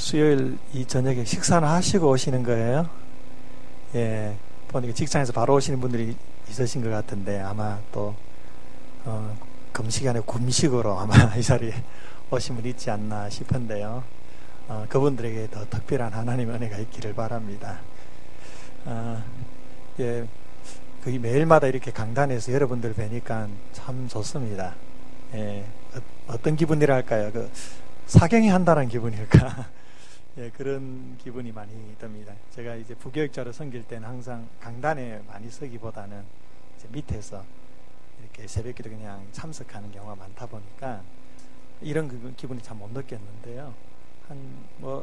수요일 이 저녁에 식사는 하시고 오시는 거예요? 예, 보니까 직장에서 바로 오시는 분들이 있으신 것 같은데 아마 또 금식이 아니라 금식으로 아마 이 자리에 오신 분 있지 않나 싶은데요. 그분들에게 더 특별한 하나님의 은혜가 있기를 바랍니다. 예, 거의 매일마다 이렇게 강단에서 여러분들 뵈니까 참 좋습니다. 예, 어떤 기분이랄까요? 그 사경이 한다는 기분일까? 예, 그런 기분이 많이 듭니다. 제가 이제 부교육자로 섬길 때는 항상 강단에 많이 서기보다는 이제 밑에서 이렇게 새벽기도 그냥 참석하는 경우가 많다 보니까 이런 기분이 참 못 느꼈는데요.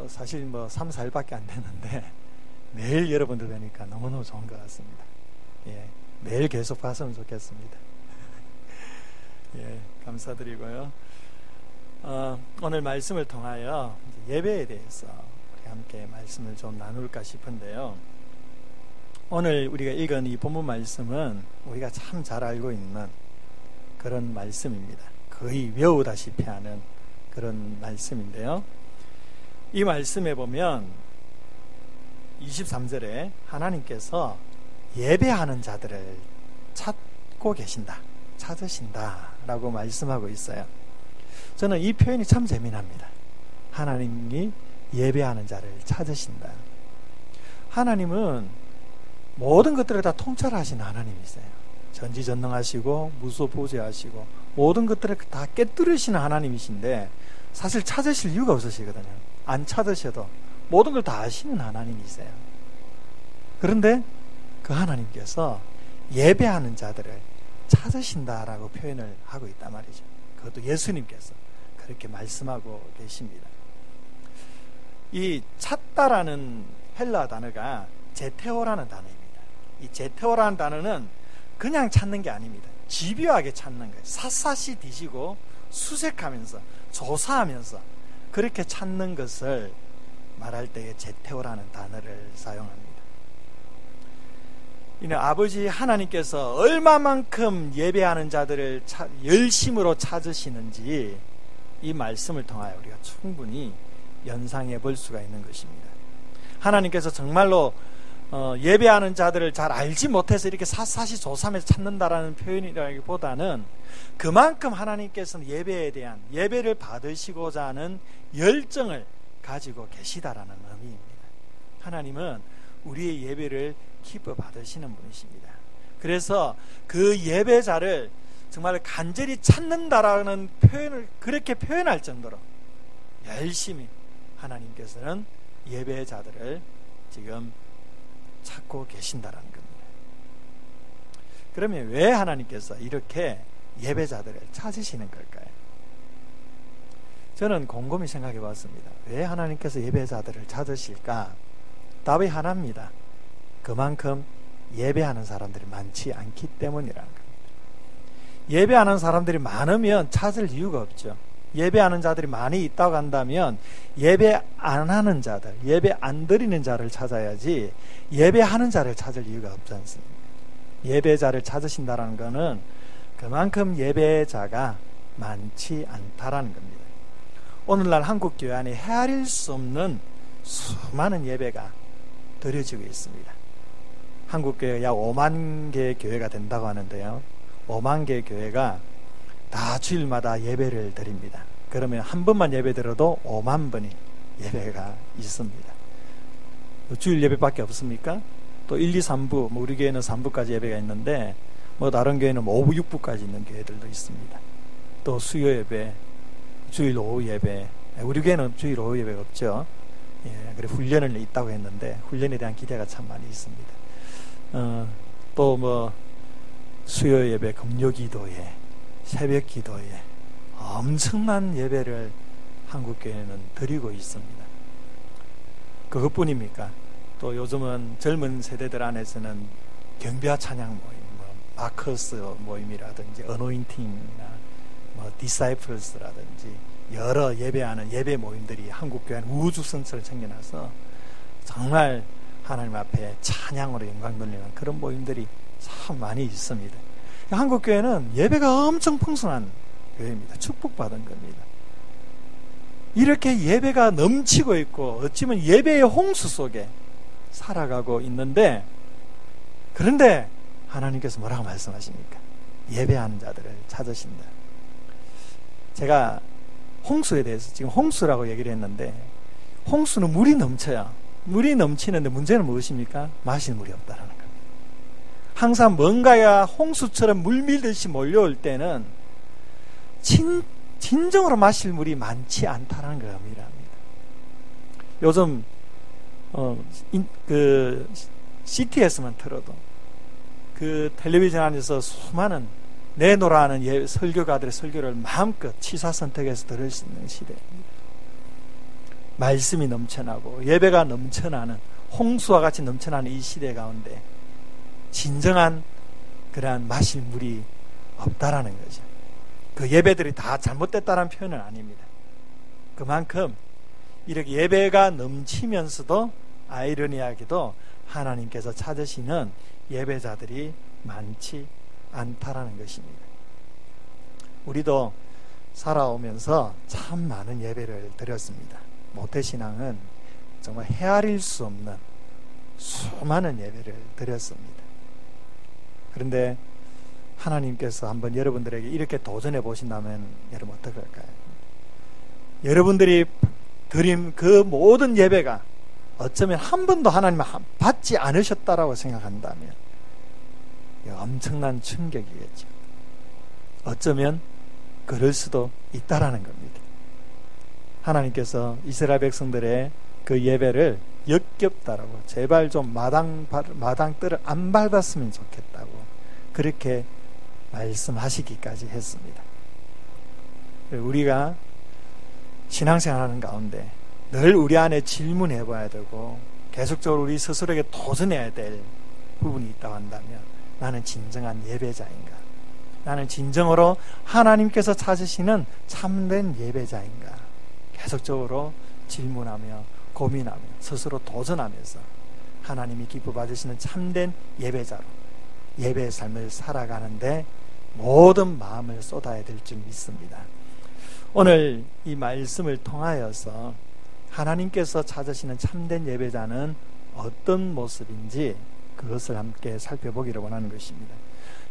사실 3, 4일밖에 안 됐는데 매일 여러분들 뵈니까 너무너무 좋은 것 같습니다. 예, 매일 계속 봤으면 좋겠습니다. 예, 감사드리고요. 오늘 말씀을 통하여 예배에 대해서 우리 함께 말씀을 좀 나눌까 싶은데요. 오늘 우리가 읽은 이 본문 말씀은 우리가 참 잘 알고 있는 그런 말씀입니다. 거의 외우다시피 하는 그런 말씀인데요. 이 말씀에 보면 23절에 하나님께서 예배하는 자들을 찾고 계신다, 찾으신다 라고 말씀하고 있어요. 저는 이 표현이 참 재미납니다. 하나님이 예배하는 자를 찾으신다. 하나님은 모든 것들을 다 통찰하시는 하나님이세요. 전지전능하시고 무소부재하시고 모든 것들을 다 깨뜨리시는 하나님이신데 사실 찾으실 이유가 없으시거든요. 안 찾으셔도 모든 걸 다 아시는 하나님이세요. 그런데 그 하나님께서 예배하는 자들을 찾으신다라고 표현을 하고 있단 말이죠. 그것도 예수님께서 그렇게 말씀하고 계십니다. 이 찾다라는 헬라 단어가 제테오라는 단어입니다. 이 제테오라는 단어는 그냥 찾는 게 아닙니다. 집요하게 찾는 거예요. 샅샅이 뒤지고 수색하면서 조사하면서 그렇게 찾는 것을 말할 때에 제테오라는 단어를 사용합니다. 이는 아버지 하나님께서 얼마만큼 예배하는 자들을 열심으로 찾으시는지 이 말씀을 통하여 우리가 충분히 연상해 볼 수가 있는 것입니다. 하나님께서 정말로 예배하는 자들을 잘 알지 못해서 이렇게 샅샅이 조사하면서 찾는다라는 표현이라기보다는 그만큼 하나님께서는 예배에 대한 예배를 받으시고자 하는 열정을 가지고 계시다라는 의미입니다. 하나님은 우리의 예배를 기뻐 받으시는 분이십니다. 그래서 그 예배자를 정말 간절히 찾는다라는 표현을 그렇게 표현할 정도로 열심히 하나님께서는 예배자들을 지금 찾고 계신다라는 겁니다. 그러면 왜 하나님께서 이렇게 예배자들을 찾으시는 걸까요? 저는 곰곰이 생각해 봤습니다. 왜 하나님께서 예배자들을 찾으실까? 답이 하나입니다. 그만큼 예배하는 사람들이 많지 않기 때문이라는 겁니다. 예배하는 사람들이 많으면 찾을 이유가 없죠. 예배하는 자들이 많이 있다고 한다면 예배 안 하는 자들, 예배 안 드리는 자를 찾아야지 예배하는 자를 찾을 이유가 없지 않습니까? 예배자를 찾으신다는 것은 그만큼 예배자가 많지 않다라는 겁니다. 오늘날 한국교회 안에 헤아릴 수 없는 수많은 예배가 드려지고 있습니다. 한국교회가 약 5만 개의 교회가 된다고 하는데요. 5만 개의 교회가 다 주일마다 예배를 드립니다. 그러면 한 번만 예배 드려도 5만 번의 예배가 있습니다. 주일 예배밖에 없습니까? 또 1, 2, 3부, 우리 교회는 3부까지 예배가 있는데 다른 교회는 5부, 6부까지 있는 교회들도 있습니다. 또 수요 예배, 주일 오후 예배, 우리 교회는 주일 오후 예배가 없죠. 예, 그래 훈련을 있다고 했는데 훈련에 대한 기대가 참 많이 있습니다. 또 수요 예배, 금요 기도회, 새벽 기도회 엄청난 예배를 한국교회는 드리고 있습니다. 그것뿐입니까? 또 요즘은 젊은 세대들 안에서는 경배와 찬양 모임, 마커스 모임이라든지 어노인팅이나 디사이플스라든지 여러 예배하는 예배 모임들이 한국교회는 우주성처럼 생겨나서 정말 하나님 앞에 찬양으로 영광 돌리는 그런 모임들이 참 많이 있습니다. 한국교회는 예배가 엄청 풍성한 교회입니다. 축복받은 겁니다. 이렇게 예배가 넘치고 있고 어찌면 예배의 홍수 속에 살아가고 있는데, 그런데 하나님께서 뭐라고 말씀하십니까? 예배하는 자들을 찾으신다. 제가 홍수에 대해서 지금 홍수라고 얘기를 했는데, 홍수는 물이 넘쳐요. 물이 넘치는데 문제는 무엇입니까? 마실 물이 없다라는 겁니다. 항상 뭔가가 홍수처럼 물밀듯이 몰려올 때는 진정으로 마실 물이 많지 않다는 걸 의미합니다. 요즘 CTS만 틀어도 그 텔레비전 안에서 수많은 내노라하는 설교가들의 설교를 마음껏 취사선택해서 들을 수 있는 시대입니다. 말씀이 넘쳐나고 예배가 넘쳐나는, 홍수와 같이 넘쳐나는 이 시대 가운데 진정한 그러한 마실 물이 없다라는 거죠. 그 예배들이 다 잘못됐다는 표현은 아닙니다. 그만큼 이렇게 예배가 넘치면서도 아이러니하게도 하나님께서 찾으시는 예배자들이 많지 않다라는 것입니다. 우리도 살아오면서 참 많은 예배를 드렸습니다. 모태신앙은 정말 헤아릴 수 없는 수많은 예배를 드렸습니다. 그런데 하나님께서 한번 여러분들에게 이렇게 도전해 보신다면 여러분 어떻게 할까요? 여러분들이 드린 그 모든 예배가 어쩌면 한 번도 하나님 받지 않으셨다라고 생각한다면 엄청난 충격이겠죠. 어쩌면 그럴 수도 있다라는 겁니다. 하나님께서 이스라엘 백성들의 그 예배를 역겹다라고, 제발 좀 마당뜰을 안 밟았으면 좋겠다고 그렇게 말씀하시기까지 했습니다. 우리가 신앙생활하는 가운데 늘 우리 안에 질문해 봐야 되고 계속적으로 우리 스스로에게 도전해야 될 부분이 있다고 한다면, 나는 진정한 예배자인가? 나는 진정으로 하나님께서 찾으시는 참된 예배자인가? 계속적으로 질문하며 고민하며 스스로 도전하면서 하나님이 기뻐 받으시는 참된 예배자로 예배의 삶을 살아가는데 모든 마음을 쏟아야 될 줄 믿습니다. 오늘 이 말씀을 통하여서 하나님께서 찾으시는 참된 예배자는 어떤 모습인지 그것을 함께 살펴보기를 원하는 것입니다.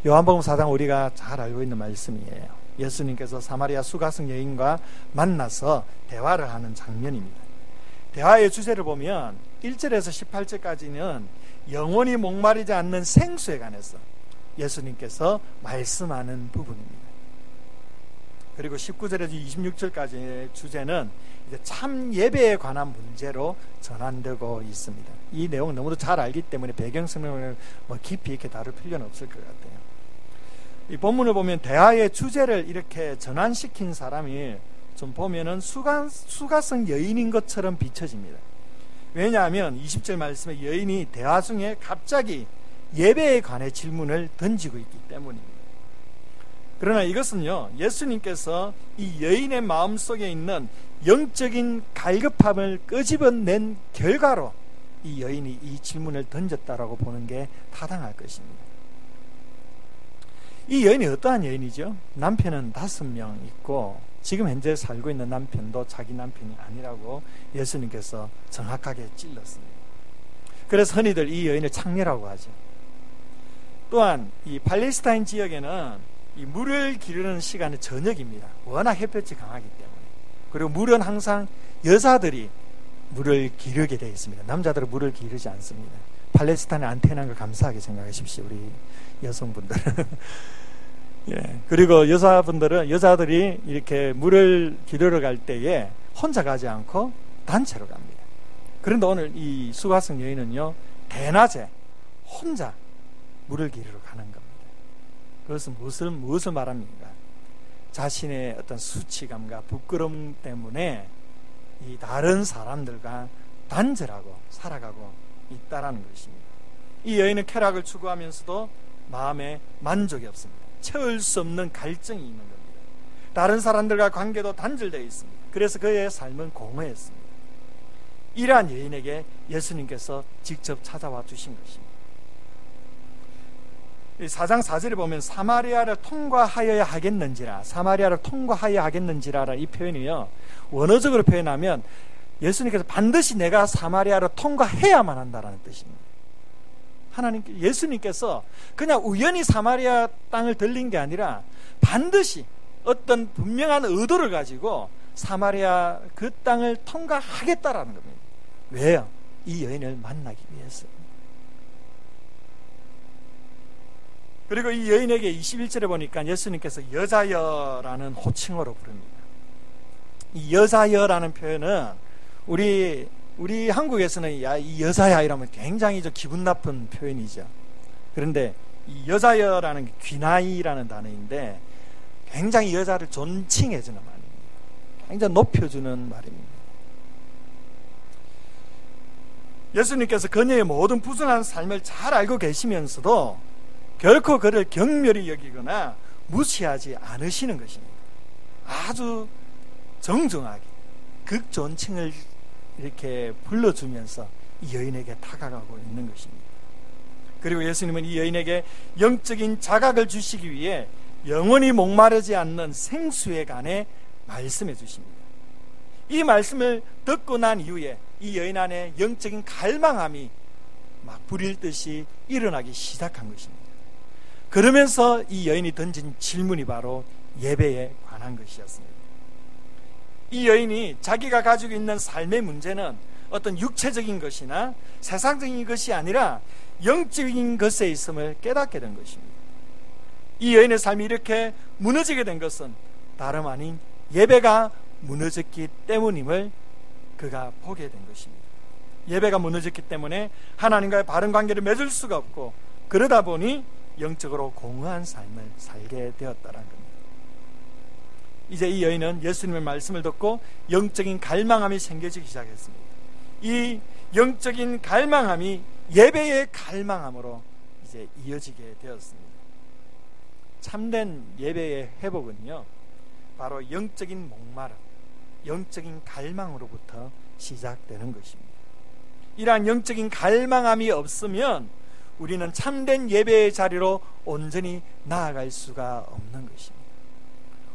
요한복음 4장 우리가 잘 알고 있는 말씀이에요. 예수님께서 사마리아 수가성 여인과 만나서 대화를 하는 장면입니다. 대화의 주제를 보면 1절에서 18절까지는 영원히 목마르지 않는 생수에 관해서 예수님께서 말씀하는 부분입니다. 그리고 19절에서 26절까지의 주제는 이제 참 예배에 관한 문제로 전환되고 있습니다. 이 내용을 너무도 잘 알기 때문에 배경 설명을 깊이 이렇게 다룰 필요는 없을 것 같아요. 이 본문을 보면 대화의 주제를 이렇게 전환시킨 사람이 좀 보면은 수가성 여인인 것처럼 비춰집니다. 왜냐하면 20절 말씀에 여인이 대화 중에 갑자기 예배에 관해 질문을 던지고 있기 때문입니다. 그러나 이것은요, 예수님께서 이 여인의 마음속에 있는 영적인 갈급함을 끄집어낸 결과로 이 여인이 이 질문을 던졌다라고 보는 게 타당할 것입니다. 이 여인이 어떠한 여인이죠? 남편은 5명 있고 지금 현재 살고 있는 남편도 자기 남편이 아니라고 예수님께서 정확하게 찔렀습니다. 그래서 흔히들 이 여인을 창녀라고 하죠. 또한 이 팔레스타인 지역에는 이 물을 기르는 시간은 저녁입니다. 워낙 햇볕이 강하기 때문에. 그리고 물은 항상 여자들이 물을 기르게 되어 있습니다. 남자들은 물을 기르지 않습니다. 팔레스타인에 안 태어난 걸 감사하게 생각하십시오, 우리 여성분들은. 예. 그리고 여자들이 이렇게 물을 기르러 갈 때에 혼자 가지 않고 단체로 갑니다. 그런데 오늘 이 수가성 여인은요, 대낮에 혼자 물을 기르러 가는 겁니다. 그것은 무엇을 말합니까? 자신의 어떤 수치감과 부끄러움 때문에 이 다른 사람들과 단절하고 살아가고 있다라는 것입니다. 이 여인은 쾌락을 추구하면서도 마음에 만족이 없습니다. 채울 수 없는 갈증이 있는 겁니다. 다른 사람들과 관계도 단절되어 있습니다. 그래서 그의 삶은 공허했습니다. 이러한 여인에게 예수님께서 직접 찾아와 주신 것입니다. 4장 4절에 보면 사마리아를 통과하여야 하겠는지라, 사마리아를 통과하여야 하겠는지라 이 표현이요, 원어적으로 표현하면 예수님께서 반드시 내가 사마리아를 통과해야만 한다는 뜻입니다. 예수님께서 그냥 우연히 사마리아 땅을 들린 게 아니라 반드시 어떤 분명한 의도를 가지고 사마리아 그 땅을 통과하겠다라는 겁니다. 왜요? 이 여인을 만나기 위해서요. 그리고 이 여인에게 21절에 보니까 예수님께서 여자여라는 호칭어로 부릅니다. 이 여자여라는 표현은 우리 한국에서는 야, 이 여자야 이러면 굉장히 기분 나쁜 표현이죠. 그런데 이 여자여라는 게 귀나이라는 단어인데 굉장히 여자를 존칭해주는 말입니다. 굉장히 높여주는 말입니다. 예수님께서 그녀의 모든 부정한 삶을 잘 알고 계시면서도 결코 그를 경멸히 여기거나 무시하지 않으시는 것입니다. 아주 정중하게 극존칭을 이렇게 불러주면서 이 여인에게 다가가고 있는 것입니다. 그리고 예수님은 이 여인에게 영적인 자각을 주시기 위해 영원히 목마르지 않는 생수에 관해 말씀해 주십니다. 이 말씀을 듣고 난 이후에 이 여인 안에 영적인 갈망함이 막 불일 듯이 일어나기 시작한 것입니다. 그러면서 이 여인이 던진 질문이 바로 예배에 관한 것이었습니다. 이 여인이 자기가 가지고 있는 삶의 문제는 어떤 육체적인 것이나 세상적인 것이 아니라 영적인 것에 있음을 깨닫게 된 것입니다. 이 여인의 삶이 이렇게 무너지게 된 것은 다름 아닌 예배가 무너졌기 때문임을 그가 보게 된 것입니다. 예배가 무너졌기 때문에 하나님과의 바른 관계를 맺을 수가 없고, 그러다 보니 영적으로 공허한 삶을 살게 되었다는 겁니다. 이제 이 여인은 예수님의 말씀을 듣고 영적인 갈망함이 생겨지기 시작했습니다. 이 영적인 갈망함이 예배의 갈망함으로 이제 이어지게 되었습니다. 참된 예배의 회복은요, 바로 영적인 목마름, 영적인 갈망으로부터 시작되는 것입니다. 이러한 영적인 갈망함이 없으면 우리는 참된 예배의 자리로 온전히 나아갈 수가 없는 것입니다.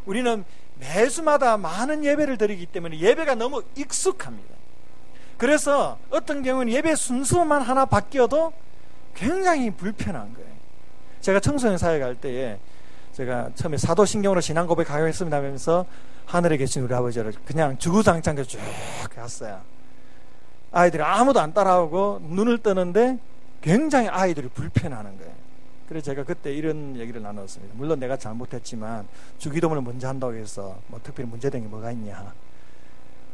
우리는 매주마다 많은 예배를 드리기 때문에 예배가 너무 익숙합니다. 그래서 어떤 경우는 예배 순서만 하나 바뀌어도 굉장히 불편한 거예요. 제가 청소년 사회 갈 때에 제가 처음에 사도신경으로 신앙 고백하기로 했습니다 하면서 하늘에 계신 우리 아버지를 그냥 주구장창 쭉 갔어요. 아이들이 아무도 안 따라오고 눈을 뜨는데 굉장히 아이들이 불편해하는 거예요. 그래서 제가 그때 이런 얘기를 나눴습니다. 물론 내가 잘못했지만 주기도문을 먼저 한다고 해서 뭐 특별히 문제된 게 뭐가 있냐.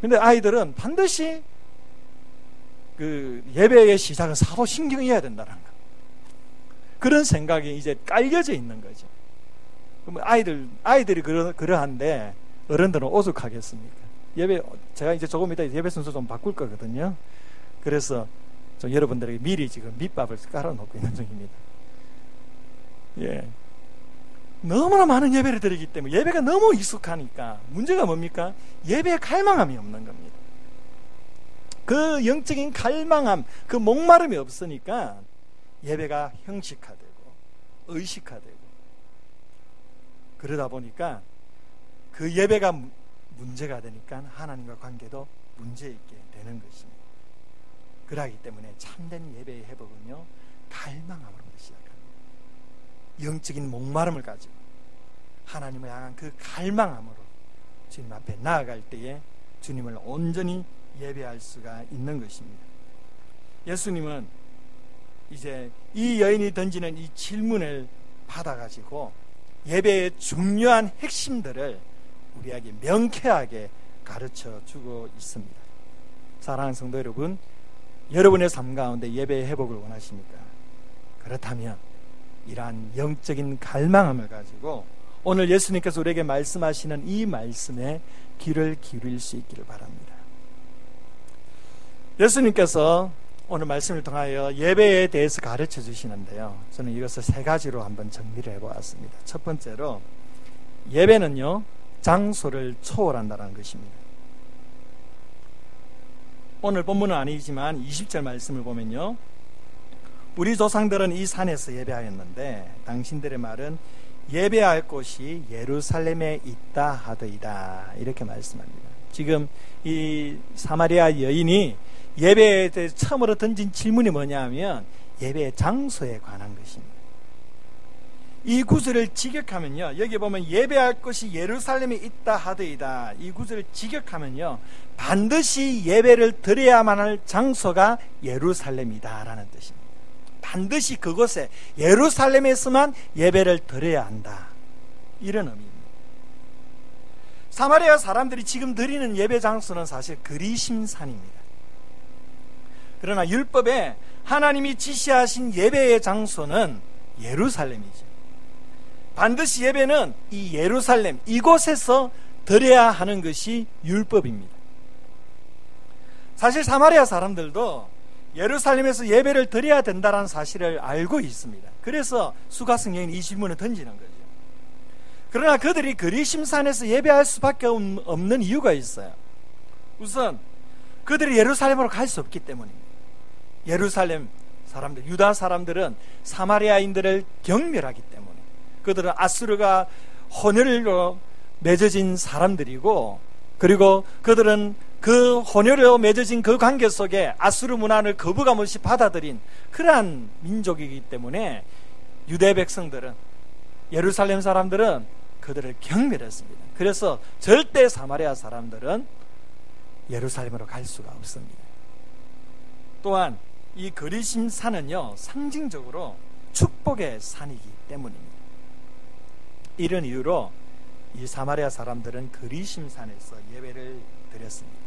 근데 아이들은 반드시 그 예배의 시작은 사도신경이어야 된다는 거. 그런 생각이 이제 깔려져 있는 거죠. 그럼 아이들이 그러한데 어른들은 오죽하겠습니까? 예배, 제가 이제 조금 이따 예배 순서 좀 바꿀 거거든요. 그래서 좀 여러분들에게 미리 지금 밑밥을 깔아놓고 있는 중입니다. 예. 너무나 많은 예배를 드리기 때문에 예배가 너무 익숙하니까 문제가 뭡니까? 예배에 갈망함이 없는 겁니다. 그 영적인 갈망함, 그 목마름이 없으니까 예배가 형식화되고 의식화되고 그러다 보니까 그 예배가 문제가 되니까 하나님과 관계도 문제있게 되는 것입니다. 그러기 때문에 참된 예배의 회복은요, 갈망함으로부터 시작합니다. 영적인 목마름을 가지고 하나님을 향한 그 갈망함으로 주님 앞에 나아갈 때에 주님을 온전히 예배할 수가 있는 것입니다. 예수님은 이제 이 여인이 던지는 이 질문을 받아가지고 예배의 중요한 핵심들을 우리에게 명쾌하게 가르쳐 주고 있습니다. 사랑하는 성도 여러분, 여러분의 삶 가운데 예배의 회복을 원하십니까? 그렇다면 이러한 영적인 갈망함을 가지고 오늘 예수님께서 우리에게 말씀하시는 이 말씀에 귀를 기울일 수 있기를 바랍니다. 예수님께서 오늘 말씀을 통하여 예배에 대해서 가르쳐 주시는데요, 저는 이것을 세 가지로 한번 정리를 해보았습니다. 첫 번째로, 예배는요, 장소를 초월한다는 것입니다. 오늘 본문은 아니지만 20절 말씀을 보면요, 우리 조상들은 이 산에서 예배하였는데 당신들의 말은 예배할 곳이 예루살렘에 있다 하더이다. 이렇게 말씀합니다. 지금 이 사마리아 여인이 예배에 대해 처음으로 던진 질문이 뭐냐면 예배의 장소에 관한 것입니다. 이 구절을 직역하면요, 여기 보면 예배할 것이 예루살렘에 있다 하더이다. 이 구절을 직역하면요, 반드시 예배를 드려야만 할 장소가 예루살렘이다 라는 뜻입니다. 반드시 그곳에 예루살렘에서만 예배를 드려야 한다, 이런 의미입니다. 사마리아 사람들이 지금 드리는 예배 장소는 사실 그리심산입니다. 그러나 율법에 하나님이 지시하신 예배의 장소는 예루살렘이죠. 반드시 예배는 이 예루살렘, 이곳에서 드려야 하는 것이 율법입니다. 사실 사마리아 사람들도 예루살렘에서 예배를 드려야 된다는 사실을 알고 있습니다. 그래서 수가성 여인이 이 질문을 던지는 거죠. 그러나 그들이 그리심산에서 예배할 수밖에 없는 이유가 있어요. 우선 그들이 예루살렘으로 갈 수 없기 때문입니다. 예루살렘 사람들, 유다 사람들은 사마리아인들을 경멸하기 때문에, 그들은 아수르가 혼혈로 맺어진 사람들이고, 그리고 그들은 그 혼혈로 맺어진 그 관계 속에 아수르 문화를 거부감 없이 받아들인 그러한 민족이기 때문에 유대 백성들은, 예루살렘 사람들은 그들을 경멸했습니다. 그래서 절대 사마리아 사람들은 예루살렘으로 갈 수가 없습니다. 또한 이 그리심 산은요, 상징적으로 축복의 산이기 때문입니다. 이런 이유로 이 사마리아 사람들은 그리심 산에서 예배를 드렸습니다.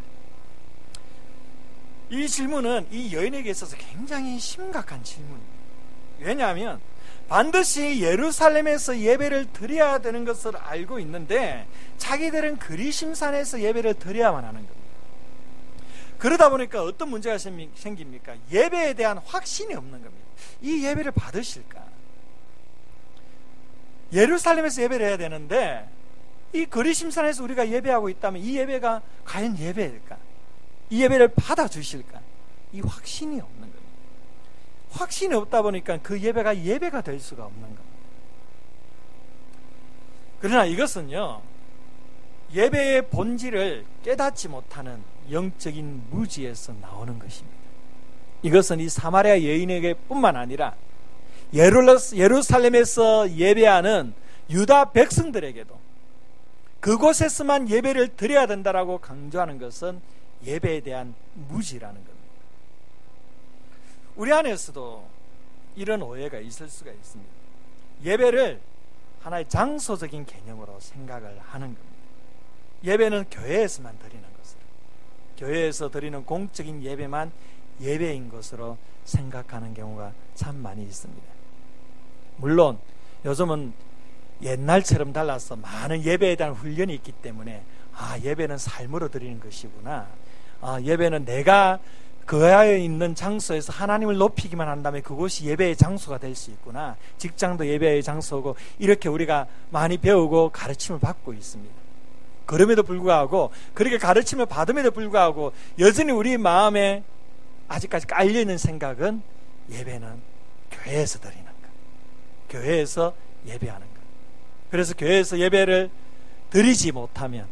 이 질문은 이 여인에게 있어서 굉장히 심각한 질문입니다. 왜냐하면 반드시 예루살렘에서 예배를 드려야 되는 것을 알고 있는데 자기들은 그리심 산에서 예배를 드려야만 하는 겁니다. 그러다 보니까 어떤 문제가 생깁니까? 예배에 대한 확신이 없는 겁니다. 이 예배를 받으실까? 예루살렘에서 예배를 해야 되는데 이 그리심산에서 우리가 예배하고 있다면 이 예배가 과연 예배일까? 이 예배를 받아주실까? 이 확신이 없는 겁니다. 확신이 없다 보니까 그 예배가 예배가 될 수가 없는 겁니다. 그러나 이것은요, 예배의 본질을 깨닫지 못하는 영적인 무지에서 나오는 것입니다. 이것은 이 사마리아 여인에게 뿐만 아니라 예루살렘에서 예배하는 유다 백성들에게도 그곳에서만 예배를 드려야 된다라고 강조하는 것은 예배에 대한 무지라는 겁니다. 우리 안에서도 이런 오해가 있을 수가 있습니다. 예배를 하나의 장소적인 개념으로 생각을 하는 겁니다. 예배는 교회에서만 드리는 것으로, 교회에서 드리는 공적인 예배만 예배인 것으로 생각하는 경우가 참 많이 있습니다. 물론 요즘은 옛날처럼 달라서 많은 예배에 대한 훈련이 있기 때문에 예배는 삶으로 드리는 것이구나, 예배는 내가 거하여 있는 장소에서 하나님을 높이기만 한다면 그곳이 예배의 장소가 될 수 있구나, 직장도 예배의 장소고, 이렇게 우리가 많이 배우고 가르침을 받고 있습니다. 그럼에도 불구하고, 그렇게 가르침을 받음에도 불구하고 여전히 우리 마음에 아직까지 깔려있는 생각은 예배는 교회에서 드리는 것, 교회에서 예배하는 것. 그래서 교회에서 예배를 드리지 못하면,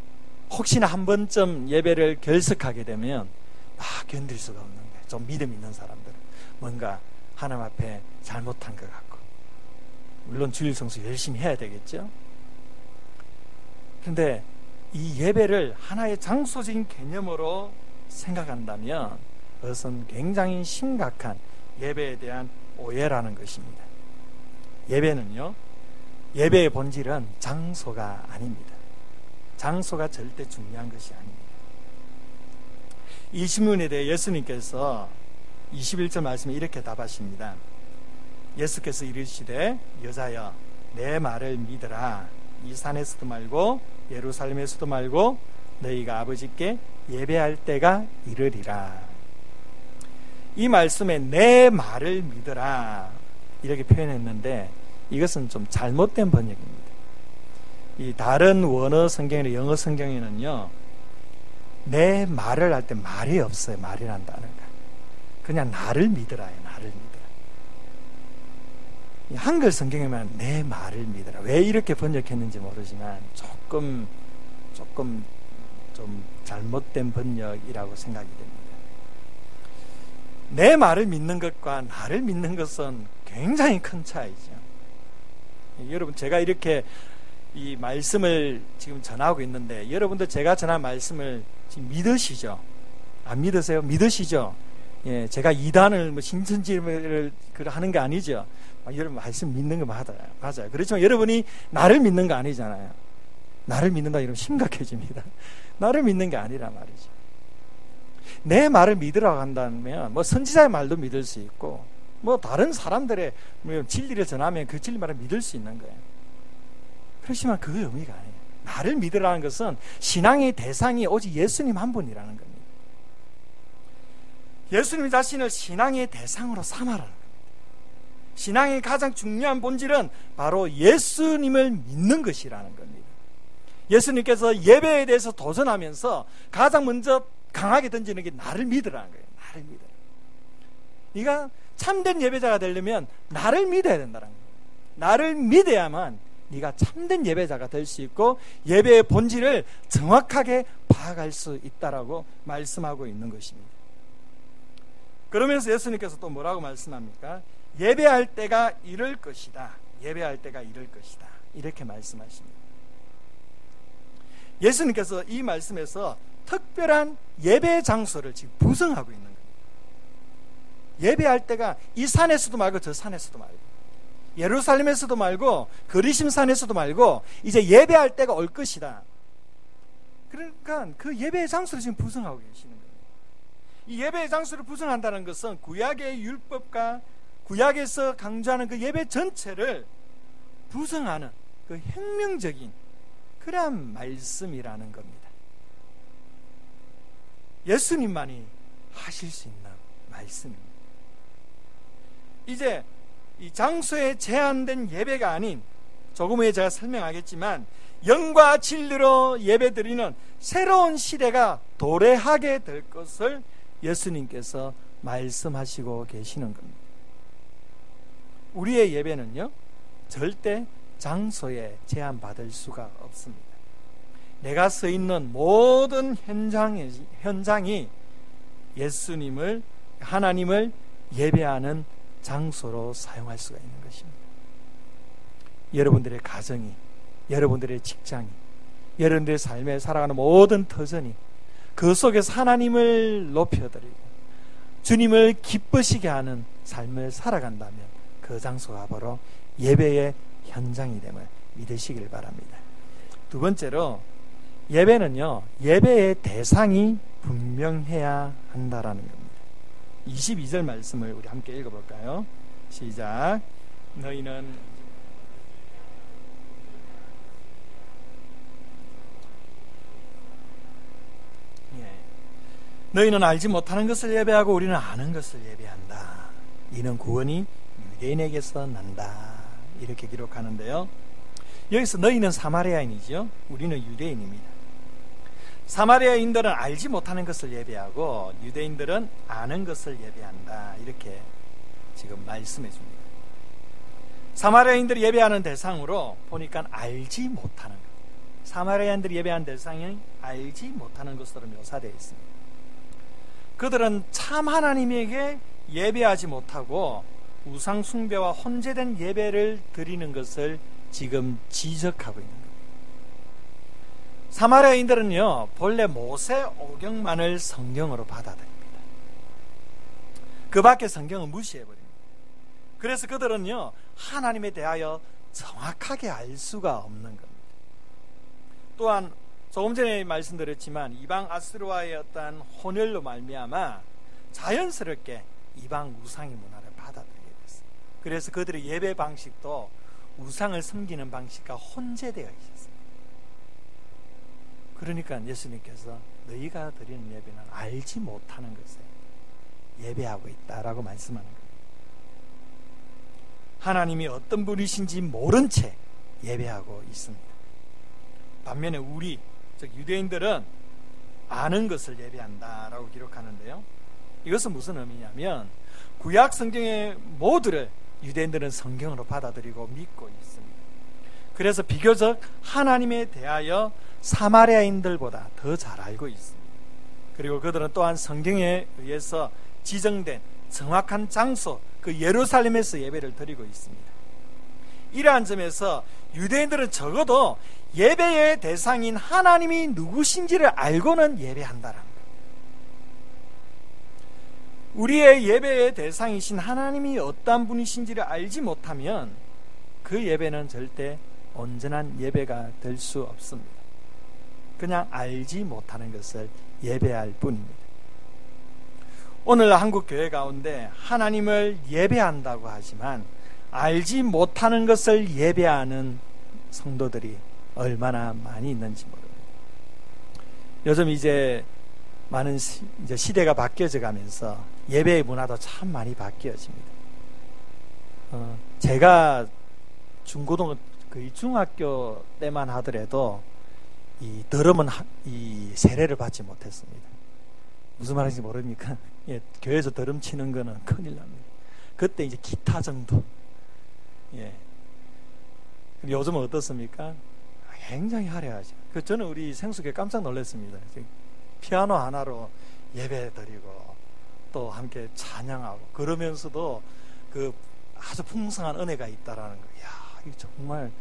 혹시나 한 번쯤 예배를 결석하게 되면 견딜 수가 없는 거예요. 좀 믿음 있는 사람들은 뭔가 하나님 앞에 잘못한 것 같고, 물론 주일 성수 열심히 해야 되겠죠. 그런데 이 예배를 하나의 장소적인 개념으로 생각한다면 그것은 굉장히 심각한 예배에 대한 오해라는 것입니다. 예배는요, 예배의 본질은 장소가 아닙니다. 장소가 절대 중요한 것이 아닙니다. 이 질문에 대해 예수님께서 21절 말씀에 이렇게 답하십니다. 예수께서 이르시되 여자여 내 말을 믿으라. 이 산에서도 말고 예루살렘에서도 말고 너희가 아버지께 예배할 때가 이르리라. 이 말씀에 내 말을 믿으라 이렇게 표현했는데 이것은 좀 잘못된 번역입니다. 이 다른 원어 성경이나 영어 성경에는요, 내 말을 할 때 말이 없어요. 말이란 단어가. 그냥 나를 믿으라요. 나를 믿으라. 한글 성경에만 내 말을 믿으라. 왜 이렇게 번역했는지 모르지만 조금 좀 잘못된 번역이라고 생각이 됩니다. 내 말을 믿는 것과 나를 믿는 것은 굉장히 큰 차이죠. 여러분, 제가 이렇게 이 말씀을 지금 전하고 있는데 여러분들 제가 전한 말씀을 지금 믿으시죠? 안 믿으세요? 믿으시죠? 예, 제가 이단을 신천지를 하는 게 아니죠. 여러분 말씀 믿는 거 맞아요. 그렇지만 여러분이 나를 믿는 거 아니잖아요. 나를 믿는다 이러면 심각해집니다. 나를 믿는 게 아니라 말이죠. 내 말을 믿으라고 한다면 선지자의 말도 믿을 수 있고 다른 사람들의 진리를 전하면 그 진리 말을 믿을 수 있는 거예요. 그렇지만 그 의미가 아니에요. 나를 믿으라는 것은 신앙의 대상이 오직 예수님 한 분이라는 겁니다. 예수님 자신을 신앙의 대상으로 삼아라는 겁니다. 신앙의 가장 중요한 본질은 바로 예수님을 믿는 것이라는 겁니다. 예수님께서 예배에 대해서 도전하면서 가장 먼저 강하게 던지는 게 나를 믿으라는 거예요. 나를 믿으라. 네가 참된 예배자가 되려면 나를 믿어야 된다는 거예요. 나를 믿어야만 네가 참된 예배자가 될 수 있고 예배의 본질을 정확하게 파악할 수 있다라고 말씀하고 있는 것입니다. 그러면서 예수님께서 또 뭐라고 말씀합니까? 예배할 때가 이럴 것이다. 예배할 때가 이럴 것이다. 이렇게 말씀하십니다. 예수님께서 이 말씀에서 특별한 예배 장소를 지금 부정하고 있는 겁니다. 예배할 때가 이 산에서도 말고 저 산에서도 말고 예루살렘에서도 말고 그리심산에서도 말고 이제 예배할 때가 올 것이다. 그러니까 그 예배의 장소를 지금 부정하고 계시는 거예요. 이 예배의 장소를 부정한다는 것은 구약의 율법과 구약에서 강조하는 그 예배 전체를 부정하는 그 혁명적인 그러한 말씀이라는 겁니다. 예수님만이 하실 수 있는 말씀입니다. 이제 이 장소에 제한된 예배가 아닌, 조금 후에 제가 설명하겠지만 영과 진리로 예배드리는 새로운 시대가 도래하게 될 것을 예수님께서 말씀하시고 계시는 겁니다. 우리의 예배는요, 절대 장소에 제한받을 수가 없습니다. 내가 서 있는 모든 현장이 예수님을, 하나님을 예배하는 장소로 사용할 수가 있는 것입니다. 여러분들의 가정이, 여러분들의 직장이, 여러분들의 삶에 살아가는 모든 터전이 그 속에서 하나님을 높여드리고 주님을 기쁘시게 하는 삶을 살아간다면 그 장소가 바로 예배의 현장이 됨을 믿으시길 바랍니다. 두 번째로, 예배는요, 예배의 대상이 분명해야 한다라는 겁니다. 22절 말씀을 우리 함께 읽어볼까요? 시작. 너희는 알지 못하는 것을 예배하고 우리는 아는 것을 예배한다. 이는 구원이 유대인에게서 난다. 이렇게 기록하는데요, 여기서 너희는 사마리아인이죠, 우리는 유대인입니다. 사마리아인들은 알지 못하는 것을 예배하고 유대인들은 아는 것을 예배한다. 이렇게 지금 말씀해 줍니다. 사마리아인들이 예배하는 대상으로 보니까 알지 못하는 것, 사마리아인들이 예배하는 대상이 알지 못하는 것으로 묘사되어 있습니다. 그들은 참 하나님에게 예배하지 못하고 우상 숭배와 혼재된 예배를 드리는 것을 지금 지적하고 있는 겁니다. 사마리아인들은요, 본래 모세 오경만을 성경으로 받아들입니다. 그 밖에 성경은 무시해버립니다. 그래서 그들은요, 하나님에 대하여 정확하게 알 수가 없는 겁니다. 또한 조금 전에 말씀드렸지만 이방 아수르와의 어떤 혼혈로 말미암아 자연스럽게 이방 우상의 문화를 받아들이게 됐어요. 그래서 그들의 예배 방식도 우상을 섬기는 방식과 혼재되어 있었어요. 그러니까 예수님께서 너희가 드리는 예배는 알지 못하는 것에 예배하고 있다라고 말씀하는 겁니다. 하나님이 어떤 분이신지 모른 채 예배하고 있습니다. 반면에 우리, 즉 유대인들은 아는 것을 예배한다라고 기록하는데요, 이것은 무슨 의미냐면 구약 성경의 모두를 유대인들은 성경으로 받아들이고 믿고 있습니다. 그래서 비교적 하나님에 대하여 사마리아인들보다 더 잘 알고 있습니다. 그리고 그들은 또한 성경에 의해서 지정된 정확한 장소, 그 예루살렘에서 예배를 드리고 있습니다. 이러한 점에서 유대인들은 적어도 예배의 대상인 하나님이 누구신지를 알고는 예배한다는 거예요. 우리의 예배의 대상이신 하나님이 어떠한 분이신지를 알지 못하면 그 예배는 절대 온전한 예배가 될 수 없습니다. 그냥 알지 못하는 것을 예배할 뿐입니다. 오늘 한국 교회 가운데 하나님을 예배한다고 하지만 알지 못하는 것을 예배하는 성도들이 얼마나 많이 있는지 모릅니다. 요즘 이제 많은 이제 시대가 바뀌어져 가면서 예배의 문화도 참 많이 바뀌어집니다. 제가 중고등 중학교 때만 하더라도 이 더러운 이 세례를 받지 못했습니다. 무슨 말인지 모릅니까? 예, 교회에서 더럼 치는 거는 큰일 납니다. 그때 이제 기타 정도. 예. 요즘은 어떻습니까? 굉장히 화려하죠. 저는 우리 생수교회 깜짝 놀랐습니다. 피아노 하나로 예배 드리고 또 함께 찬양하고 그러면서도 그 아주 풍성한 은혜가 있다라는 거. 이야, 이거 정말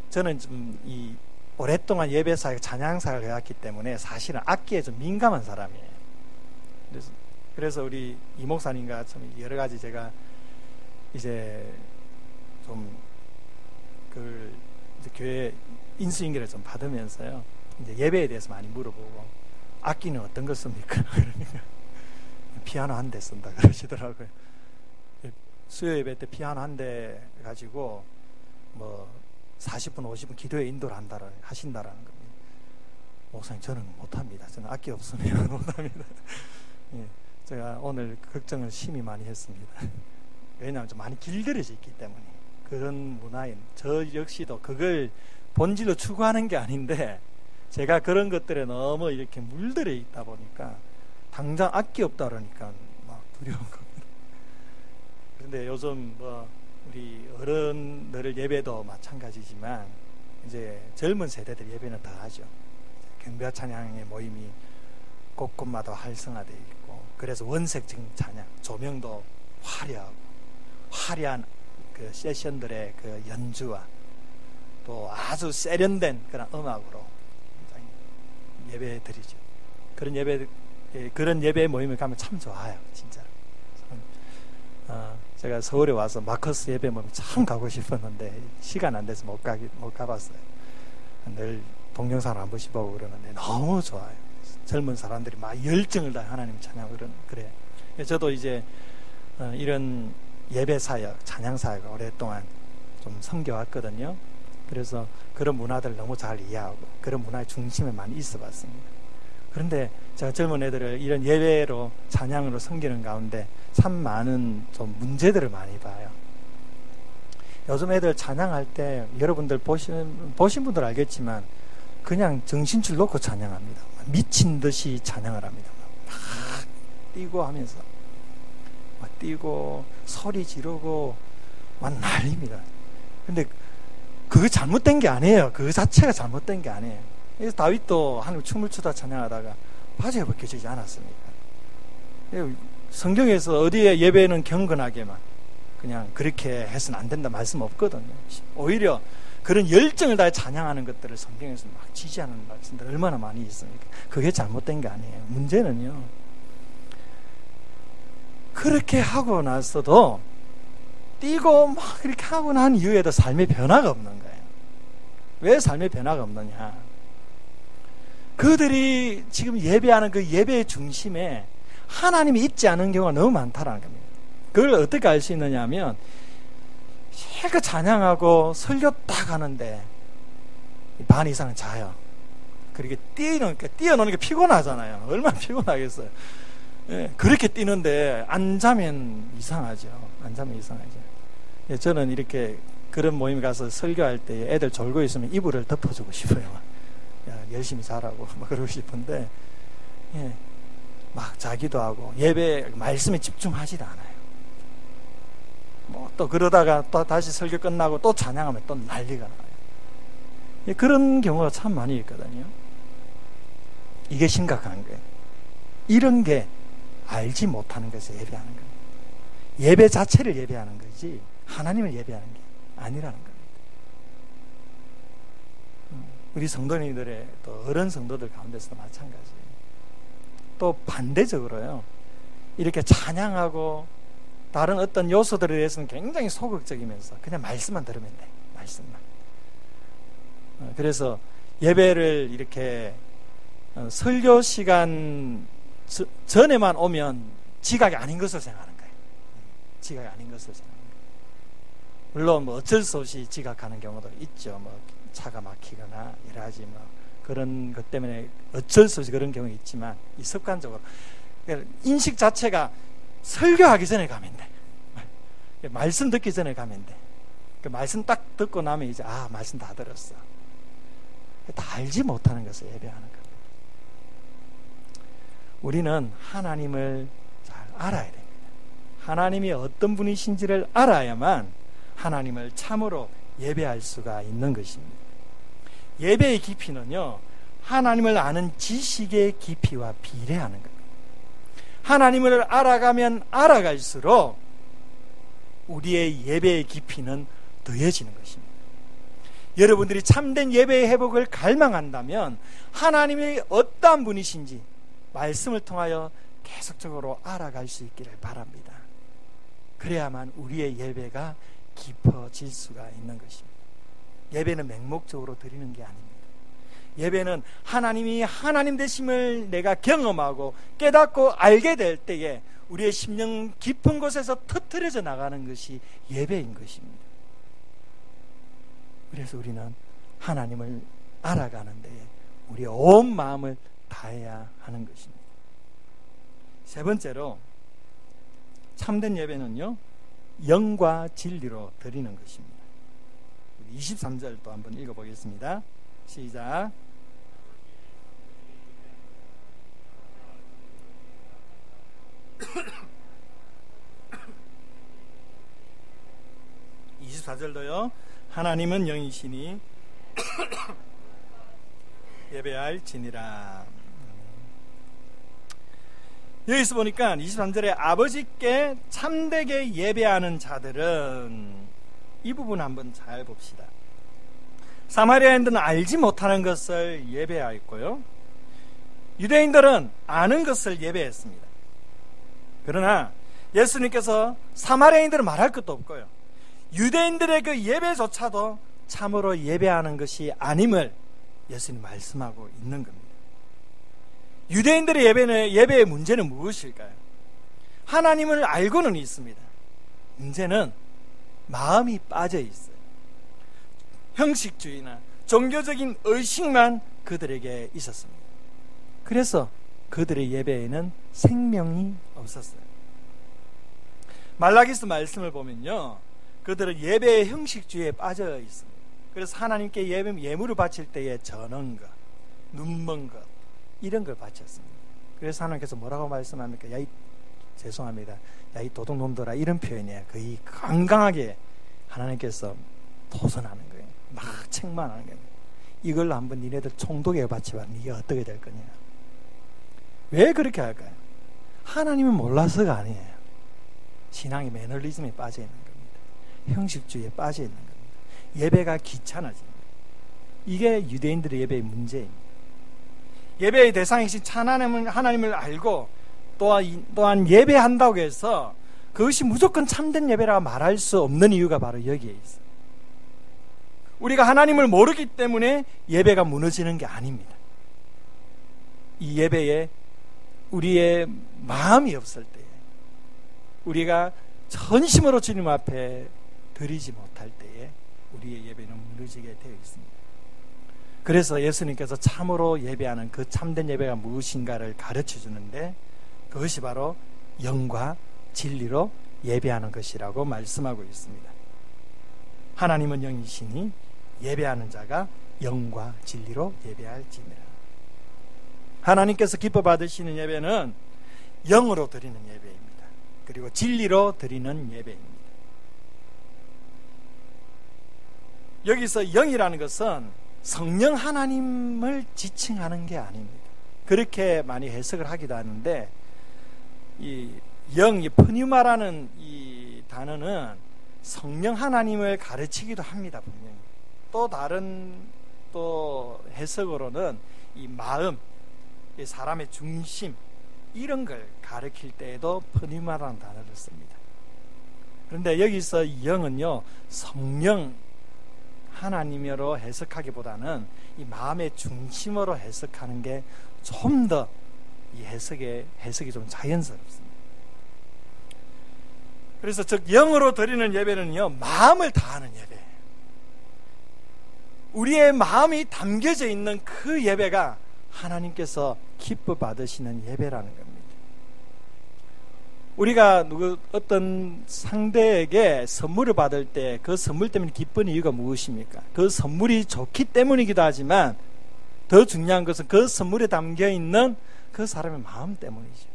저는 좀 이 오랫동안 예배사역, 찬양사역을 해왔기 때문에 사실은 악기에 좀 민감한 사람이에요. 그래서 우리 이 목사님과 좀 여러 가지 제가 이제 좀 그 교회 인수인계를 좀 받으면서요. 이제 예배에 대해서 많이 물어보고 악기는 어떤 거 씁니까? 그러니까 피아노 한 대 쓴다 그러시더라고요. 수요 예배 때 피아노 한 대 가지고 뭐 40분, 50분 기도에 인도를 하신다라는 겁니다. 목사님, 저는 못합니다. 저는 악기 없으면 못합니다. 예, 제가 오늘 걱정을 심히 많이 했습니다. 왜냐하면 좀 많이 길들여져 있기 때문에 그런 문화에 저 역시도 그걸 본질로 추구하는 게 아닌데 제가 그런 것들에 너무 이렇게 물들여 있다 보니까 당장 악기 없다 그러니까 막 두려운 겁니다. 그런데 요즘 뭐 우리 어른들 예배도 마찬가지지만 이제 젊은 세대들 예배는 더 하죠. 경배와 찬양의 모임이 곳곳마다 활성화되어 있고 그래서 원색적인 찬양, 조명도 화려한 그 세션들의 그 연주와 또 아주 세련된 그런 음악으로 굉장히 예배 드리죠. 그런 예배 모임에 가면 참 좋아요, 진짜로. 제가 서울에 와서 마커스 예배 모임 참 가고 싶었는데 시간 안 돼서 못 가봤어요. 늘 동영상을 한 번씩 보고 그러는데 너무 좋아요. 젊은 사람들이 막 열정을 다해 하나님 찬양을 그래요. 저도 이제 이런 예배 사역, 찬양 사역을 오랫동안 좀 섬겨왔거든요. 그래서 그런 문화들을 너무 잘 이해하고 그런 문화의 중심에 많이 있어봤습니다. 그런데 제가 젊은 애들을 이런 예배로 찬양으로 섬기는 가운데 참 많은 좀 문제들을 많이 봐요. 요즘 애들 찬양할 때 여러분들 보신 분들 알겠지만 그냥 정신줄 놓고 찬양합니다. 미친 듯이 찬양을 합니다. 막 뛰고 하면서 막 뛰고 소리 지르고 막 난립니다. 근데 그거 잘못된 게 아니에요. 그 자체가 잘못된 게 아니에요. 그래서 다윗도 하나님 춤을 추다 찬양하다가 바지가 벗겨지지 않았습니까? 성경에서 어디에 예배는 경건하게만 그냥 그렇게 해서는 안 된다 말씀 없거든요. 오히려 그런 열정을 다해 찬양하는 것들을 성경에서 막 지지하는 말씀들 얼마나 많이 있습니까? 그게 잘못된 게 아니에요. 문제는요, 그렇게 하고 나서도 뛰고 막 그렇게 하고 난 이후에도 삶의 변화가 없는 거예요. 왜 삶의 변화가 없느냐? 그들이 지금 예배하는 그 예배의 중심에 하나님이 있지 않은 경우가 너무 많다라는 겁니다. 그걸 어떻게 알 수 있느냐 하면 실컷 찬양하고 설교 딱 하는데 반 이상은 자요. 그렇게 뛰어노는 게 피곤하잖아요. 얼마나 피곤하겠어요. 예, 그렇게 뛰는데 안 자면 이상하죠. 예, 저는 이렇게 그런 모임에 가서 설교할 때 애들 졸고 있으면 이불을 덮어주고 싶어요. 야, 열심히 자라고 막 그러고 싶은데 예, 막 자기도 하고 예배 말씀에 집중하지도 않아요. 또 그러다가 또 다시 설교 끝나고 또 찬양하면 또 난리가 나요. 그런 경우가 참 많이 있거든요. 이게 심각한 거예요. 이런 게 알지 못하는 것을 예배하는 겁니다. 예배 자체를 예배하는 거지 하나님을 예배하는 게 아니라는 겁니다. 우리 성도님들의 또 어른 성도들 가운데서도 마찬가지예요. 또 반대적으로요, 이렇게 찬양하고 다른 어떤 요소들에 대해서는 굉장히 소극적이면서 그냥 말씀만 들으면 돼. 말씀만. 그래서 예배를 이렇게 설교 시간 전에만 오면 지각이 아닌 것을 생각하는 거예요. 지각이 아닌 것을 생각하는 거예요. 물론 뭐 어쩔 수 없이 지각하는 경우도 있죠. 뭐 차가 막히거나 여러 가지 뭐 그런 것 때문에 어쩔 수 없이 그런 경우 있지만, 이 습관적으로 인식 자체가 설교하기 전에 가면 돼. 말씀 듣기 전에 가면 돼. 그 말씀 딱 듣고 나면 이제 말씀 다 들었어. 다 알지 못하는 것을 예배하는 겁니다. 우리는 하나님을 잘 알아야 됩니다. 하나님이 어떤 분이신지를 알아야만 하나님을 참으로 예배할 수가 있는 것입니다. 예배의 깊이는요, 하나님을 아는 지식의 깊이와 비례하는 겁니다. 하나님을 알아가면 알아갈수록 우리의 예배의 깊이는 더해지는 것입니다. 여러분들이 참된 예배의 회복을 갈망한다면 하나님이 어떠한 분이신지 말씀을 통하여 계속적으로 알아갈 수 있기를 바랍니다. 그래야만 우리의 예배가 깊어질 수가 있는 것입니다. 예배는 맹목적으로 드리는 게 아닙니다. 예배는 하나님이 하나님 되심을 내가 경험하고 깨닫고 알게 될 때에 우리의 심령 깊은 곳에서 터뜨려져 나가는 것이 예배인 것입니다. 그래서 우리는 하나님을 알아가는 데에 우리의 온 마음을 다해야 하는 것입니다. 세 번째로, 참된 예배는요, 영과 진리로 드리는 것입니다. 23절 또 한번 읽어보겠습니다. 시작. (24절도요) 하나님은 영이시니 예배할지니라. 여기서 보니까 23절에 아버지께 참되게 예배하는 자들은, 이 부분 한번 잘 봅시다. 사마리아인들은 알지 못하는 것을 예배하였고요, 유대인들은 아는 것을 예배했습니다. 그러나 예수님께서 사마리아인들은 말할 것도 없고요, 유대인들의 그 예배조차도 참으로 예배하는 것이 아님을 예수님 말씀하고 있는 겁니다. 유대인들의 예배의 문제는 무엇일까요? 하나님을 알고는 있습니다. 문제는 마음이 빠져 있어요. 형식주의나 종교적인 의식만 그들에게 있었습니다. 그래서 그들의 예배에는 생명이 없었어요. 말라기스 말씀을 보면요, 그들은 예배의 형식주의에 빠져 있습니다. 그래서 하나님께 예물을 바칠 때에 저는 것, 눈먼 것, 이런 걸 바쳤습니다. 그래서 하나님께서 뭐라고 말씀합니까? 죄송합니다. 이 도둑놈들아, 이런 표현이에요. 거의 강강하게 하나님께서 도전하는 거예요. 막 책망하는 거예요. 이걸로 한번 니네들 총독에 바치면 이게 어떻게 될 거냐. 왜 그렇게 할까요? 하나님을 몰라서가 아니에요. 신앙의 매너리즘에 빠져 있는 겁니다. 형식주의에 빠져 있는 겁니다. 예배가 귀찮아집니다. 이게 유대인들의 예배의 문제입니다. 예배의 대상이신 하나님을 알고 또한 예배한다고 해서 그것이 무조건 참된 예배라고 말할 수 없는 이유가 바로 여기에 있어요. 우리가 하나님을 모르기 때문에 예배가 무너지는 게 아닙니다. 이 예배에 우리의 마음이 없을 때에, 우리가 전심으로 주님 앞에 드리지 못할 때에 우리의 예배는 무너지게 되어 있습니다. 그래서 예수님께서 참으로 예배하는 그 참된 예배가 무엇인가를 가르쳐 주는데, 그것이 바로 영과 진리로 예배하는 것이라고 말씀하고 있습니다. 하나님은 영이시니 예배하는 자가 영과 진리로 예배할지니라. 하나님께서 기뻐 받으시는 예배는 영으로 드리는 예배입니다. 그리고 진리로 드리는 예배입니다. 여기서 영이라는 것은 성령 하나님을 지칭하는 게 아닙니다. 그렇게 많이 해석을 하기도 하는데, 이 영, 이 프뉴마라는 이 단어는 성령 하나님을 가르치기도 합니다, 분명히. 또 다른 또 해석으로는 이 마음, 이 사람의 중심, 이런 걸 가르칠 때에도 프뉴마라는 단어를 씁니다. 그런데 여기서 영은요, 성령 하나님으로 해석하기보다는 이 마음의 중심으로 해석하는 게 좀 더 이 해석이 좀 자연스럽습니다. 그래서 즉 영으로 드리는 예배는요, 마음을 다하는 예배예요. 우리의 마음이 담겨져 있는 그 예배가 하나님께서 기뻐 받으시는 예배라는 겁니다. 우리가 어떤 상대에게 선물을 받을 때 그 선물 때문에 기쁜 이유가 무엇입니까? 그 선물이 좋기 때문이기도 하지만 더 중요한 것은 그 선물에 담겨 있는 그 사람의 마음 때문이죠.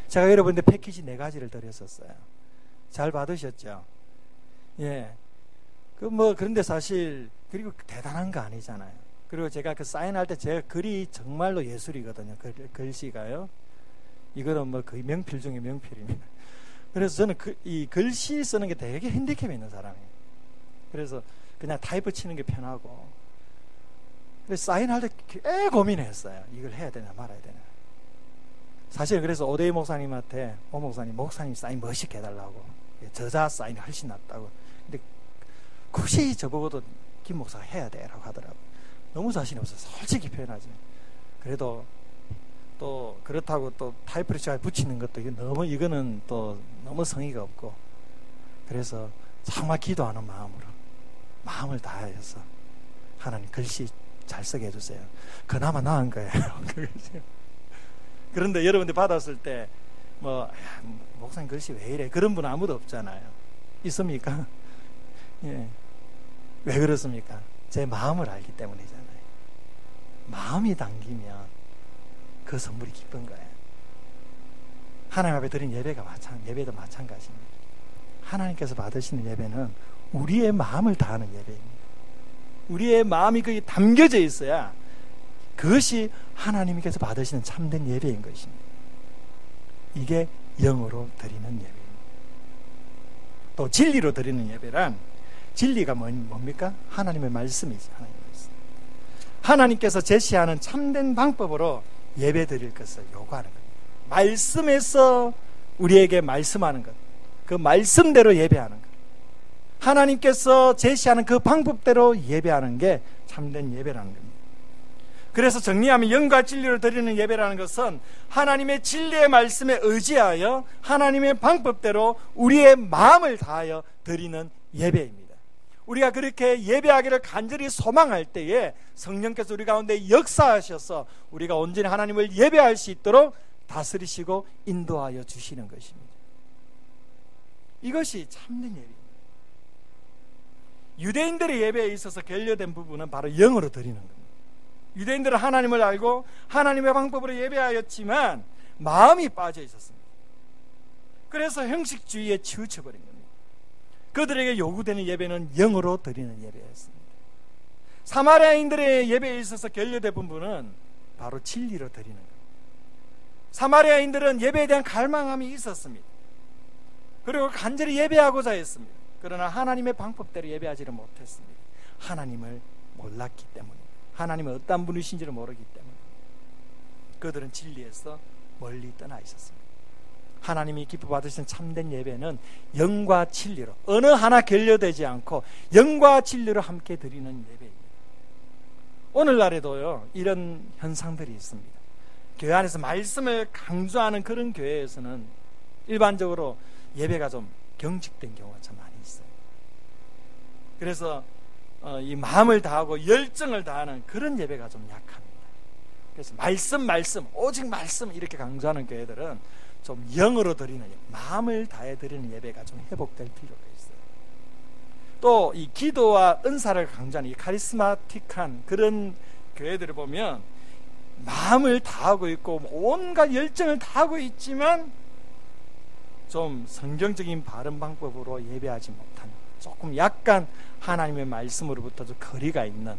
제가 여러분들 패키지 4가지를 드렸었어요. 잘 받으셨죠? 예. 그런데 사실, 그리고 대단한 거 아니잖아요. 그리고 제가 그 사인할 때 제가 글이 정말로 예술이거든요. 글씨가요. 이거는 거의 명필 중에 명필입니다. 그래서 저는 이 글씨 쓰는 게 되게 핸디캡이 있는 사람이에요. 그래서 그냥 타이프 치는 게 편하고. 그래서 사인할 때 꽤 고민했어요. 이걸 해야 되나 말아야 되나. 사실 그래서 오대희 목사님한테 목사님 사인 멋있게 해달라고. 저자 사인이 훨씬 낫다고. 근데 굳이 저보고도 김 목사가 해야 돼라고 하더라고요. 너무 자신이 없어서 솔직히 표현하지. 그래도 또 그렇다고 또 타이프를 잘 붙이는 것도 이거는 또 너무 성의가 없고, 그래서 정말 기도하는 마음으로 마음을 다해서 하나님 글씨 잘 쓰게 해주세요. 그나마 나은 거예요. 그런데 여러분들 받았을 때 목사님 글씨 왜 이래? 그런 분 아무도 없잖아요. 있습니까? 예. 왜 그렇습니까? 제 마음을 알기 때문이잖아요. 마음이 담기면 그 선물이 기쁜 거예요. 하나님 앞에 드린 예배도 마찬가지입니다. 하나님께서 받으시는 예배는 우리의 마음을 다하는 예배입니다. 우리의 마음이 거기 담겨져 있어야 그것이 하나님께서 받으시는 참된 예배인 것입니다. 이게 영으로 드리는 예배입니다. 또 진리로 드리는 예배란, 진리가 뭡니까? 하나님의 말씀이지. 하나님께서 제시하는 참된 방법으로 예배 드릴 것을 요구하는 겁니다. 말씀에서 우리에게 말씀하는 것, 그 말씀대로 예배하는 것, 하나님께서 제시하는 그 방법대로 예배하는 게 참된 예배라는 겁니다. 그래서 정리하면 영과 진리로 드리는 예배라는 것은 하나님의 진리의 말씀에 의지하여 하나님의 방법대로 우리의 마음을 다하여 드리는 예배입니다. 우리가 그렇게 예배하기를 간절히 소망할 때에 성령께서 우리 가운데 역사하셔서 우리가 온전히 하나님을 예배할 수 있도록 다스리시고 인도하여 주시는 것입니다. 이것이 참된 예배입니다. 유대인들의 예배에 있어서 결여된 부분은 바로 영으로 드리는 겁니다. 유대인들은 하나님을 알고 하나님의 방법으로 예배하였지만 마음이 빠져 있었습니다. 그래서 형식주의에 치우쳐버린 겁니다. 그들에게 요구되는 예배는 영으로 드리는 예배였습니다. 사마리아인들의 예배에 있어서 결여된 부분은 바로 진리로 드리는 겁니다. 사마리아인들은 예배에 대한 갈망함이 있었습니다. 그리고 간절히 예배하고자 했습니다. 그러나 하나님의 방법대로 예배하지를 못했습니다. 하나님을 몰랐기 때문입니다. 하나님은 어떤 분이신지를 모르기 때문에 그들은 진리에서 멀리 떠나 있었습니다. 하나님이 기뻐 받으시는 참된 예배는 영과 진리로, 어느 하나 결여되지 않고 영과 진리로 함께 드리는 예배입니다. 오늘날에도요, 이런 현상들이 있습니다. 교회 안에서 말씀을 강조하는 그런 교회에서는 일반적으로 예배가 좀 경직된 경우가 참 많이 있어요. 그래서 이 마음을 다하고 열정을 다하는 그런 예배가 좀 약합니다. 그래서 말씀 오직 말씀 이렇게 강조하는 교회들은 좀 영으로 드리는 예배, 마음을 다해 드리는 예배가 좀 회복될 필요가 있어요. 또 이 기도와 은사를 강조하는 이 카리스마틱한 그런 교회들을 보면 마음을 다하고 있고 온갖 열정을 다하고 있지만 좀 성경적인 바른 방법으로 예배하지 못하는, 조금 약간 하나님의 말씀으로부터도 거리가 있는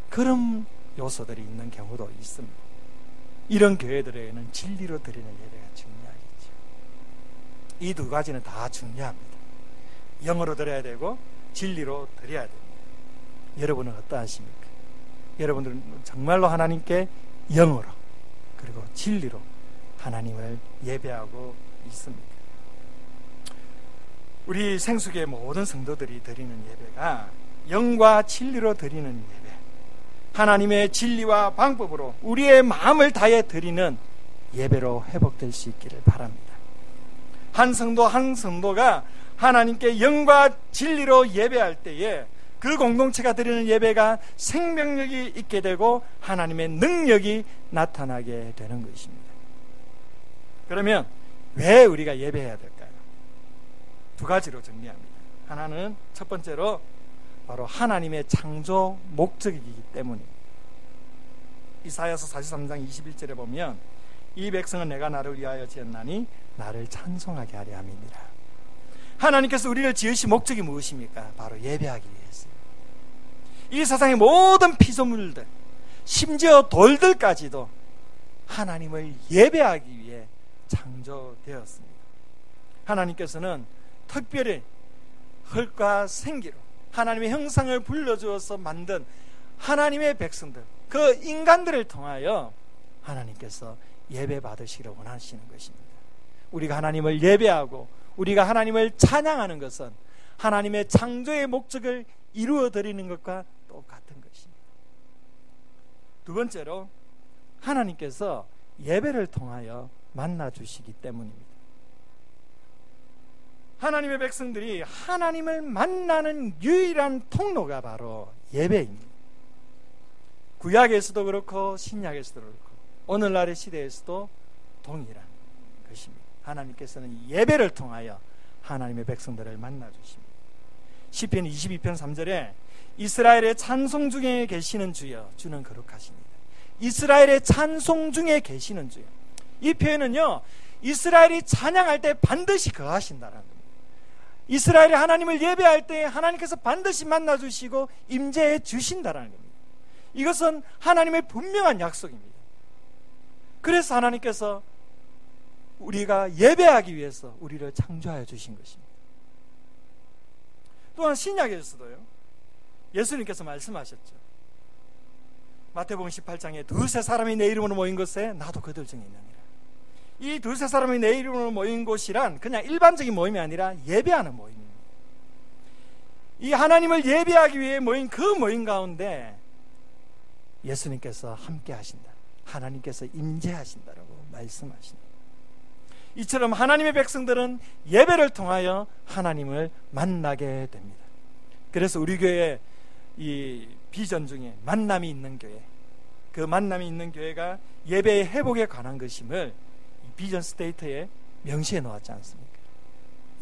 그런 요소들이 있는 경우도 있습니다. 이런 교회들에게는 진리로 드리는 예배가 중요하겠죠. 이 두 가지는 다 중요합니다. 영어로 드려야 되고 진리로 드려야 됩니다. 여러분은 어떠하십니까? 여러분들은 정말로 하나님께 영어로 그리고 진리로 하나님을 예배하고 있습니다. 우리 생수교회 모든 성도들이 드리는 예배가 영과 진리로 드리는 예배, 하나님의 진리와 방법으로 우리의 마음을 다해 드리는 예배로 회복될 수 있기를 바랍니다. 한 성도 한 성도가 하나님께 영과 진리로 예배할 때에 그 공동체가 드리는 예배가 생명력이 있게 되고 하나님의 능력이 나타나게 되는 것입니다. 그러면 왜 우리가 예배해야 될까요? 두 가지로 정리합니다. 하나는 첫 번째로 바로 하나님의 창조 목적이기 때문입니다. 이사야서 43장 21절에 보면 이 백성은 내가 나를 위하여 지었나니 나를 찬송하게 하려 함이니라. 하나님께서 우리를 지으신 목적이 무엇입니까? 바로 예배하기 위해서입니다. 이 세상의 모든 피조물들, 심지어 돌들까지도 하나님을 예배하기 위해 창조되었습니다. 하나님께서는 특별히 흙과 생기로 하나님의 형상을 불러주어서 만든 하나님의 백성들, 그 인간들을 통하여 하나님께서 예배 받으시기를 원하시는 것입니다. 우리가 하나님을 예배하고 우리가 하나님을 찬양하는 것은 하나님의 창조의 목적을 이루어 드리는 것과 똑같은 것입니다. 두 번째로 하나님께서 예배를 통하여 만나 주시기 때문입니다. 하나님의 백성들이 하나님을 만나는 유일한 통로가 바로 예배입니다. 구약에서도 그렇고 신약에서도 그렇고 오늘날의 시대에서도 동일한 것입니다. 하나님께서는 예배를 통하여 하나님의 백성들을 만나 주십니다. 시편 22편 3절에 이스라엘의 찬송 중에 계시는 주여, 주는 거룩하십니다. 이스라엘의 찬송 중에 계시는 주여. 이 표현은요, 이스라엘이 찬양할 때 반드시 거하신다는 겁니다. 이스라엘이 하나님을 예배할 때 하나님께서 반드시 만나 주시고 임재해 주신다는 겁니다. 이것은 하나님의 분명한 약속입니다. 그래서 하나님께서 우리가 예배하기 위해서 우리를 창조하여 주신 것입니다. 또한 신약에서도요, 예수님께서 말씀하셨죠. 마태복음 18장에 두세 사람이 내 이름으로 모인 곳에 나도 그들 중에 있느니라. 이 두세 사람이 내 이름으로 모인 곳이란 그냥 일반적인 모임이 아니라 예배하는 모임입니다. 이 하나님을 예배하기 위해 모인 그 모임 가운데 예수님께서 함께 하신다, 하나님께서 임재하신다라고 말씀하십니다. 이처럼 하나님의 백성들은 예배를 통하여 하나님을 만나게 됩니다. 그래서 우리 교회 이 비전 중에 만남이 있는 교회, 그 만남이 있는 교회가 예배의 회복에 관한 것임을 비전 스테이트에 명시해 놓았지 않습니까?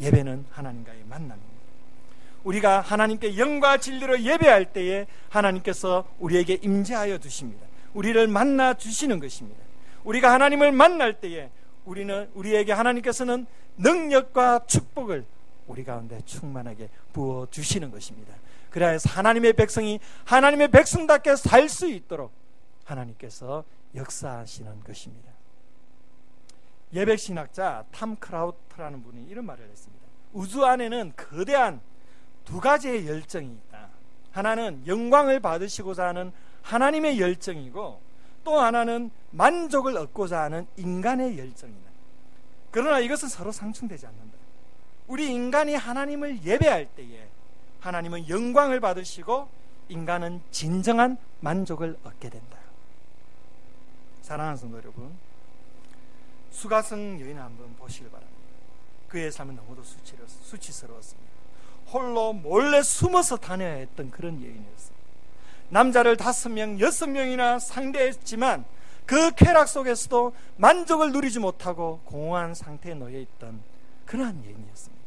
예배는 하나님과의 만남입니다. 우리가 하나님께 영과 진리로 예배할 때에 하나님께서 우리에게 임재하여 주십니다. 우리를 만나 주시는 것입니다. 우리가 하나님을 만날 때에 우리에게 하나님께서는 능력과 축복을 우리 가운데 충만하게 부어 주시는 것입니다. 그래서 하나님의 백성이 하나님의 백성답게 살 수 있도록 하나님께서 역사하시는 것입니다. 예배신학자 탐 크라우트라는 분이 이런 말을 했습니다. 우주 안에는 거대한 두 가지의 열정이 있다. 하나는 영광을 받으시고자 하는 하나님의 열정이고, 또 하나는 만족을 얻고자 하는 인간의 열정이다. 그러나 이것은 서로 상충되지 않는다. 우리 인간이 하나님을 예배할 때에 하나님은 영광을 받으시고 인간은 진정한 만족을 얻게 된다. 사랑하는 성도 여러분, 수가성 여인을 한번 보시길 바랍니다. 그의 삶은 너무도 수치스러웠습니다. 홀로 몰래 숨어서 다녀야 했던 그런 여인이었습니다. 남자를 5명, 6명이나 상대했지만 그 쾌락 속에서도 만족을 누리지 못하고 공허한 상태에 놓여 있던 그러한 여인이었습니다.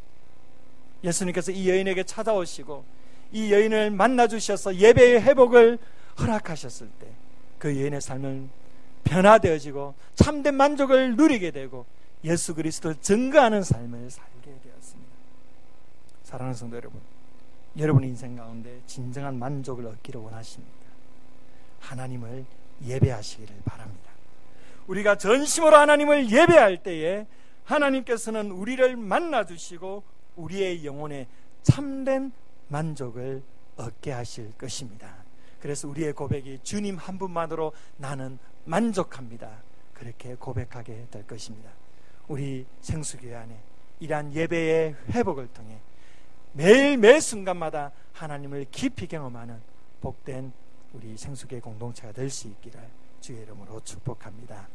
예수님께서 이 여인에게 찾아오시고 이 여인을 만나주셔서 예배의 회복을 허락하셨을 때 그 여인의 삶은 변화되어지고 참된 만족을 누리게 되고 예수 그리스도를 증거하는 삶을 살게 되었습니다. 사랑하는 성도 여러분, 여러분의 인생 가운데 진정한 만족을 얻기를 원하십니까? 하나님을 예배하시기를 바랍니다. 우리가 전심으로 하나님을 예배할 때에 하나님께서는 우리를 만나주시고 우리의 영혼에 참된 만족을 얻게 하실 것입니다. 그래서 우리의 고백이 주님 한 분만으로 나는 만족합니다, 그렇게 고백하게 될 것입니다. 우리 생수교회 안에 이러한 예배의 회복을 통해 매일 매 순간마다 하나님을 깊이 경험하는 복된 우리 생수교회 공동체가 될 수 있기를 주의 이름으로 축복합니다.